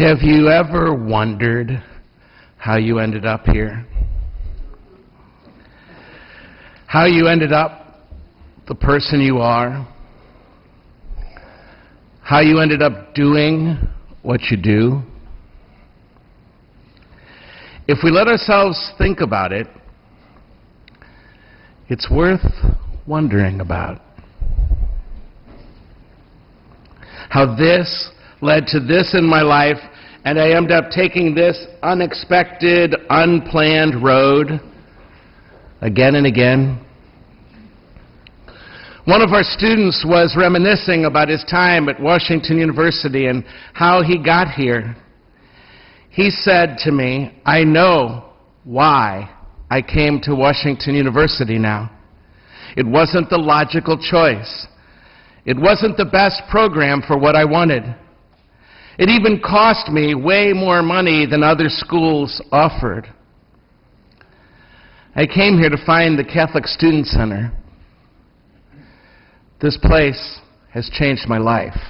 Have you ever wondered how you ended up here? How you ended up the person you are? How you ended up doing what you do? If we let ourselves think about it, it's worth wondering about. How this led to this in my life, and I ended up taking this unexpected, unplanned road again and again. One of our students was reminiscing about his time at Washington University and how he got here. He said to me, "I know why I came to Washington University now. It wasn't the logical choice. It wasn't the best program for what I wanted. It even cost me way more money than other schools offered. I came here to find the Catholic Student Center. This place has changed my life."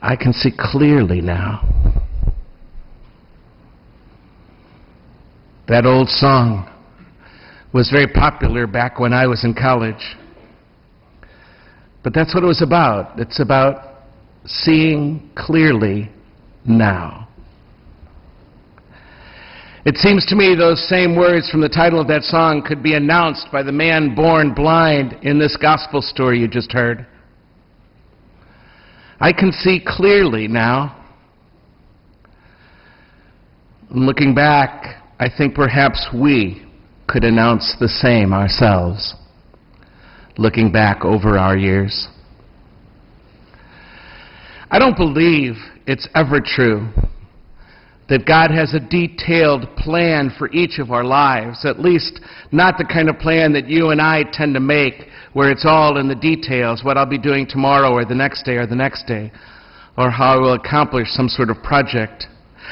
I can see clearly now. That old song was very popular back when I was in college. But that's what it was about. It's about seeing clearly now. It seems to me those same words from the title of that song could be announced by the man born blind in this gospel story you just heard. I can see clearly now. Looking back, I think perhaps we could announce the same ourselves, looking back over our years. I don't believe it's ever true that God has a detailed plan for each of our lives, at least not the kind of plan that you and I tend to make, where it's all in the details, what I'll be doing tomorrow or the next day, or how I will accomplish some sort of project.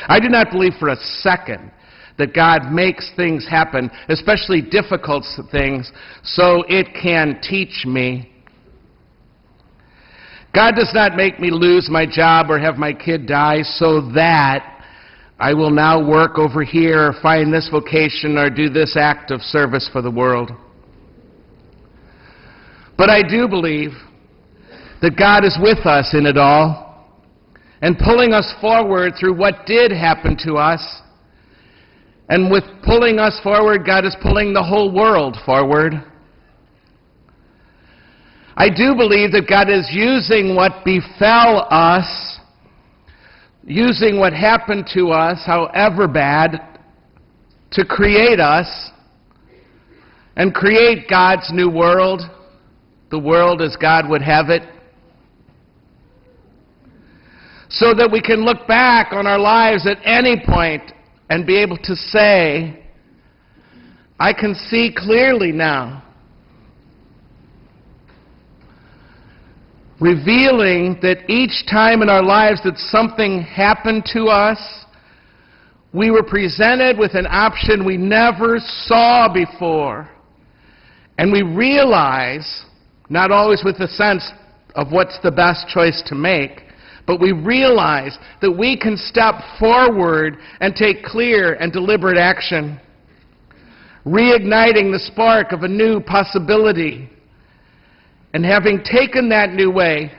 I do not believe for a second that God makes things happen, especially difficult things, so it can teach me. God does not make me lose my job or have my kid die so that I will now work over here or find this vocation or do this act of service for the world. But I do believe that God is with us in it all and pulling us forward through what did happen to us. And with pulling us forward, God is pulling the whole world forward. I do believe that God is using what befell us, using what happened to us, however bad, to create us and create God's new world, the world as God would have it, so that we can look back on our lives at any point and be able to say, I can see clearly now. Revealing that each time in our lives that something happened to us, we were presented with an option we never saw before. And we realize, not always with the sense of what's the best choice to make, but we realize that we can step forward and take clear and deliberate action, reigniting the spark of a new possibility. And having taken that new way,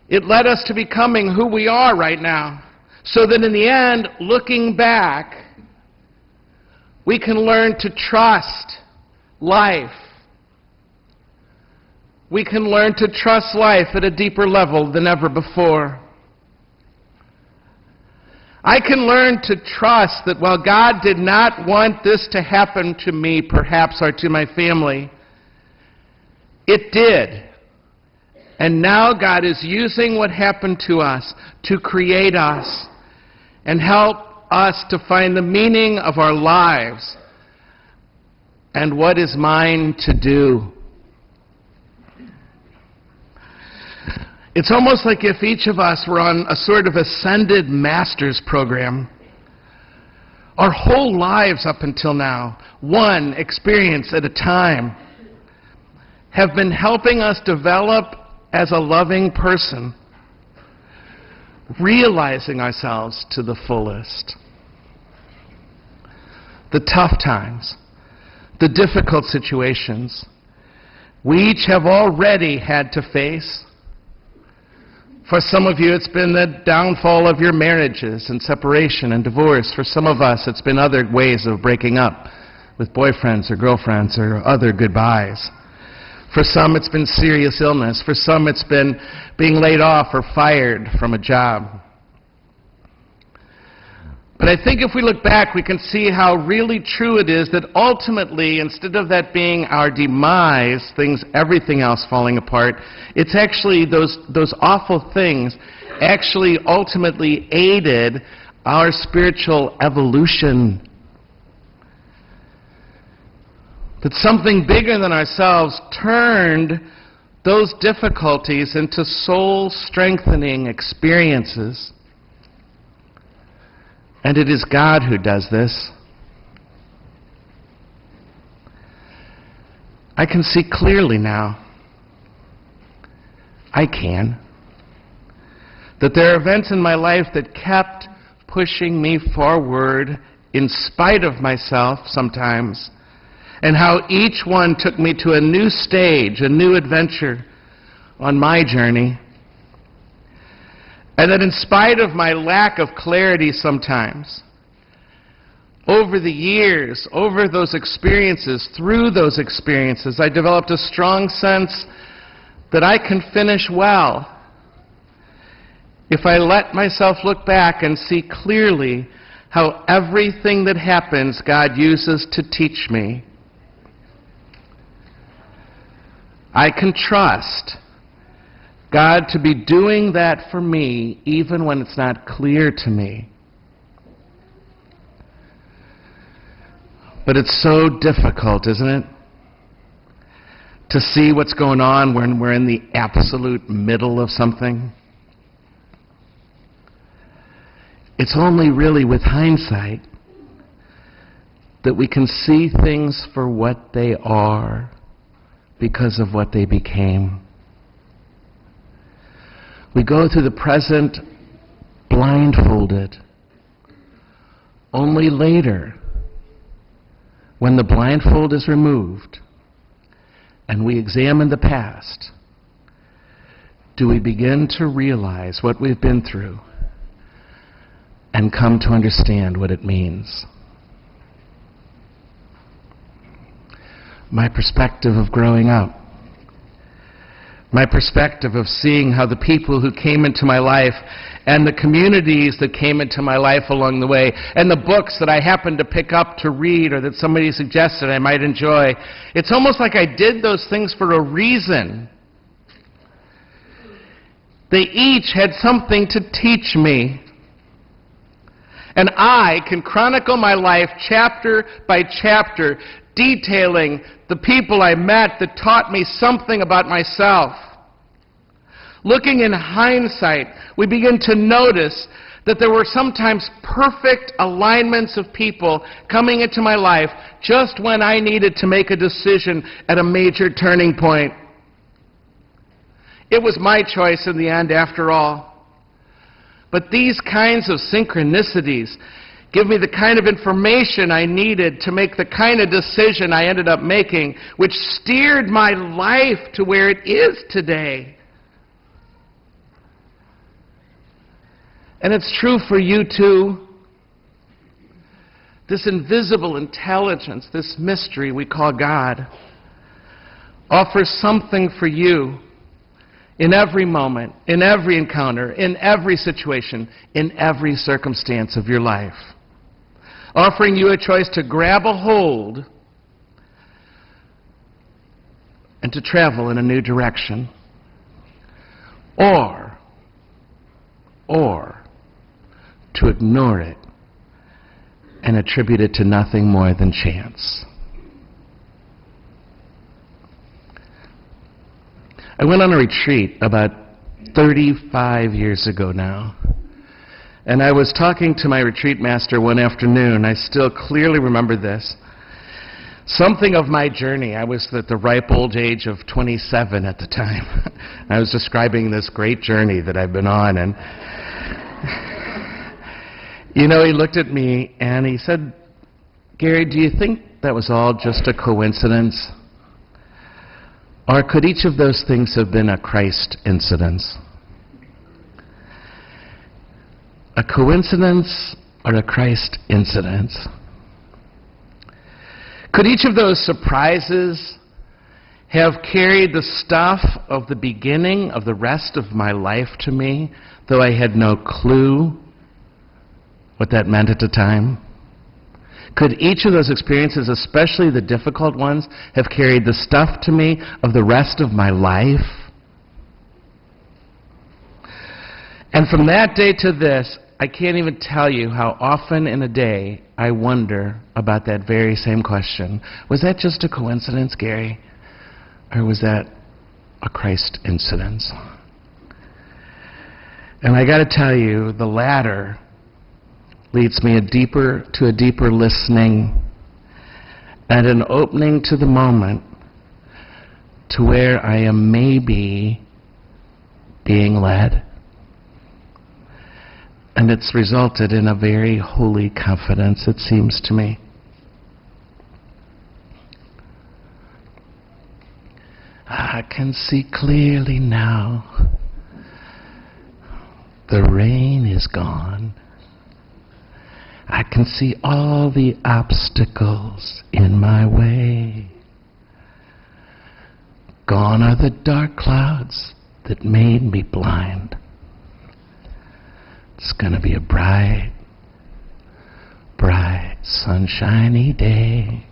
it led us to becoming who we are right now, so that in the end, looking back, we can learn to trust life. We can learn to trust life at a deeper level than ever before. I can learn to trust that while God did not want this to happen to me, perhaps, or to my family, it did. And now God is using what happened to us to create us and help us to find the meaning of our lives and what is mine to do. It's almost like if each of us were on a sort of ascended master's program. Our whole lives up until now, one experience at a time, have been helping us develop as a loving person, realizing ourselves to the fullest. The tough times, the difficult situations, we each have already had to face. For some of you, it's been the downfall of your marriages and separation and divorce. For some of us, it's been other ways of breaking up with boyfriends or girlfriends or other goodbyes. For some, it's been serious illness. For some, it's been being laid off or fired from a job. But I think if we look back, we can see how really true it is that ultimately, instead of that being our demise, everything else falling apart, it's actually those awful things actually ultimately aided our spiritual evolution. That something bigger than ourselves turned those difficulties into soul-strengthening experiences. And it is God who does this. I can see clearly now. I can. That there are events in my life that kept pushing me forward in spite of myself sometimes, and how each one took me to a new stage, a new adventure on my journey. And that in spite of my lack of clarity sometimes, over the years, over those experiences, through those experiences, I developed a strong sense that I can finish well if I let myself look back and see clearly how everything that happens God uses to teach me. I can trust God to be doing that for me even when it's not clear to me. But it's so difficult, isn't it? To see what's going on when we're in the absolute middle of something. It's only really with hindsight that we can see things for what they are because of what they became. We go through the present blindfolded. Only later, when the blindfold is removed and we examine the past, do we begin to realize what we've been through and come to understand what it means. My perspective of growing up, my perspective of seeing how the people who came into my life and the communities that came into my life along the way and the books that I happened to pick up to read or that somebody suggested I might enjoy, it's almost like I did those things for a reason. They each had something to teach me. And I can chronicle my life chapter by chapter, detailing the people I met that taught me something about myself. Looking in hindsight, we begin to notice that there were sometimes perfect alignments of people coming into my life just when I needed to make a decision at a major turning point. It was my choice in the end, after all. But these kinds of synchronicities give me the kind of information I needed to make the kind of decision I ended up making, which steered my life to where it is today. And it's true for you too. This invisible intelligence, this mystery we call God, offers something for you in every moment, in every encounter, in every situation, in every circumstance of your life. Offering you a choice to grab a hold and to travel in a new direction. Or to ignore it and attribute it to nothing more than chance. I went on a retreat about 35 years ago now. And I was talking to my retreat master one afternoon. I still clearly remember this. something of my journey. I was at the ripe old age of 27 at the time. I was describing this great journey that I've been on, and he looked at me and he said, "Gary, do you think that was all just a coincidence? Or could each of those things have been a Christ incidence?" A coincidence or a Christ incidence? Could each of those surprises have carried the stuff of the beginning of the rest of my life to me, though I had no clue what that meant at the time? Could each of those experiences, especially the difficult ones, have carried the stuff to me of the rest of my life? And from that day to this, I can't even tell you how often in a day I wonder about that very same question. Was that just a coincidence, Gary? Or was that a Christ incidence? And I got to tell you, the latter leads me to a deeper listening and an opening to the moment to where I am maybe being led. And it's resulted in a very holy confidence, it seems to me. I can see clearly now. The rain is gone. I can see all the obstacles in my way. Gone are the dark clouds that made me blind. It's going to be a bright, bright, sunshiny day.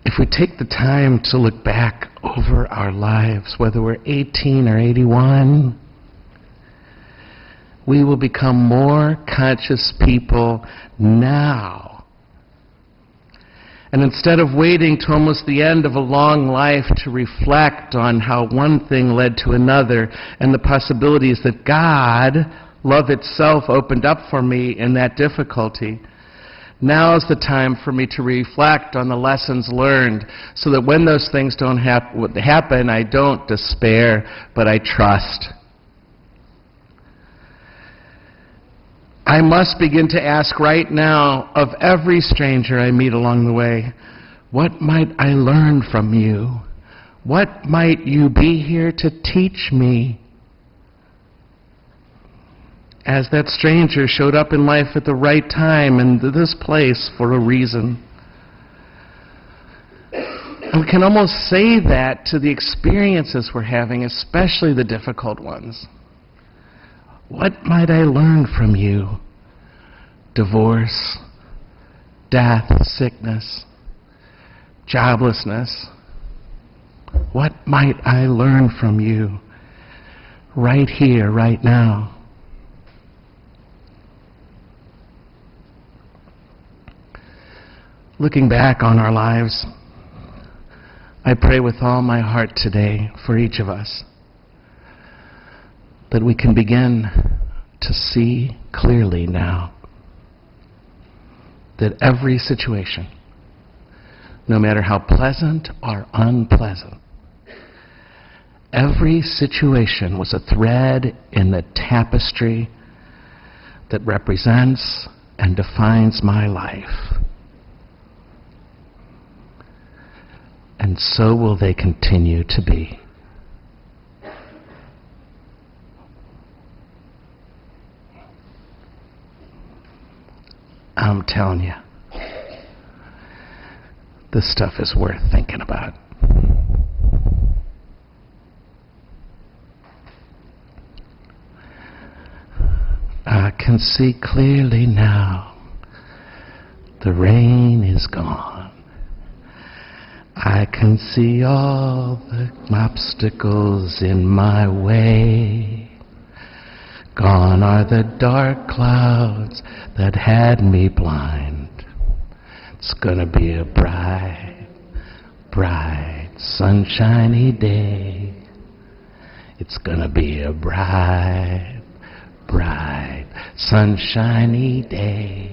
If we take the time to look back over our lives, whether we're 18 or 81, we will become more conscious people now. And instead of waiting to almost the end of a long life to reflect on how one thing led to another and the possibilities that God, love itself, opened up for me in that difficulty, now is the time for me to reflect on the lessons learned so that when those things don't happen, I don't despair, but I trust. I must begin to ask right now of every stranger I meet along the way, what might I learn from you? What might you be here to teach me? As that stranger showed up in life at the right time and this place for a reason. And we can almost say that to the experiences we're having, especially the difficult ones. What might I learn from you? Divorce, death, sickness, joblessness. What might I learn from you right here, right now? Looking back on our lives, I pray with all my heart today for each of us that we can begin to see clearly now that every situation, no matter how pleasant or unpleasant, every situation was a thread in the tapestry that represents and defines my life. And so will they continue to be. I'm telling you, this stuff is worth thinking about. I can see clearly now. The rain is gone. I can see all the obstacles in my way. Gone are the dark clouds that had me blind. It's gonna be a bright, bright, sunshiny day. It's gonna be a bright, bright, sunshiny day.